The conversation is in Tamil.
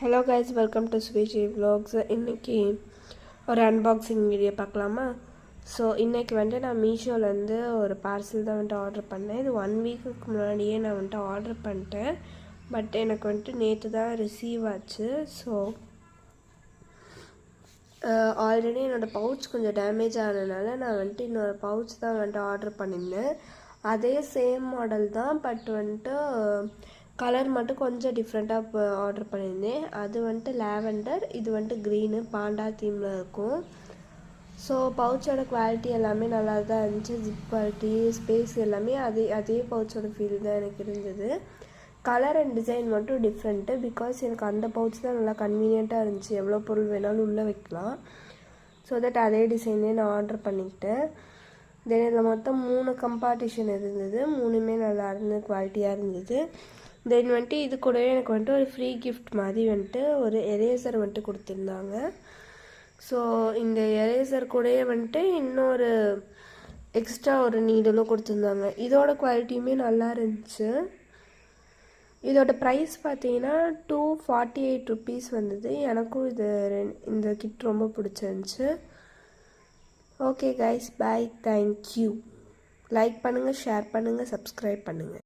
ஹலோ கைஸ், வெல்கம் டு ஸ்வீஜி vlogs. இன்றைக்கி ஒரு அன்பாக்சிங் வீடியோ பார்க்கலாமா? ஸோ இன்றைக்கி வந்துட்டு நான் மீஷோலேருந்து ஒரு பார்சல் தான் வந்துட்டு ஆர்டர் பண்ணேன். இது 1 வீக்குக்கு முன்னாடியே நான் வந்துட்டு ஆர்டர் பண்ணிட்டேன். பட் எனக்கு வந்துட்டு நேற்று தான் ரிசீவ் ஆச்சு. ஸோ ஆல்ரெடி என்னோடய பவுச் கொஞ்சம் டேமேஜ் ஆனதுனால நான் வந்துட்டு இன்னொரு பவுச் தான் வந்துட்டு ஆர்டர் பண்ணியிருந்தேன். அதே சேம் மாடல் தான், பட் வந்துட்டு கலர் மட்டும் கொஞ்சம் டிஃப்ரெண்ட்டாக ஆர்டர் பண்ணியிருந்தேன். அது வந்துட்டு லாவெண்டர், இது வந்துட்டு க்ரீனு பாண்டா தீமில் இருக்கும். ஸோ பவுச்சோட குவாலிட்டி எல்லாமே நல்லா தான் இருந்துச்சு. ஜிப் குவாலிட்டி, ஸ்பேஸ் எல்லாமே அதே பவுச்சோட ஃபீல் தான் எனக்கு இருந்தது. கலர் அண்ட் டிசைன் மட்டும் டிஃப்ரெண்ட்டு. பிகாஸ் எனக்கு அந்த பவுச் தான் நல்லா கன்வீனியண்ட்டாக இருந்துச்சு. எவ்வளோ பொருள் வேணாலும் உள்ளே வைக்கலாம். ஸோ தட் அதே டிசைன்லேயே நான் ஆர்டர் பண்ணிக்கிட்டேன். தென் இதில் மொத்தம் 3 கம்பார்ட்டிஷன் இருந்தது. 3மே நல்லா இருந்தது, குவாலிட்டியாக இருந்தது. தென் வந்துட்டு இது கூடவே எனக்கு வந்துட்டு ஒரு ஃப்ரீ கிஃப்ட் மாதிரி வந்துட்டு ஒரு எரேசர் வந்துட்டு கொடுத்துருந்தாங்க. ஸோ இந்த எரேசர் கூடவே வந்துட்டு இன்னொரு எக்ஸ்ட்ரா ஒரு நீடலும் கொடுத்துருந்தாங்க. இதோட குவாலிட்டியுமே நல்லா இருந்துச்சு. இதோட ப்ரைஸ் பார்த்தீங்கன்னா 248 ருபீஸ் வந்தது. எனக்கும் இந்த கிட் ரொம்ப பிடிச்சிருந்துச்சு. ஓகே கைஸ், பாய், தேங்க்யூ. லைக் பண்ணுங்கள், ஷேர் பண்ணுங்கள், சப்ஸ்கிரைப் பண்ணுங்கள்.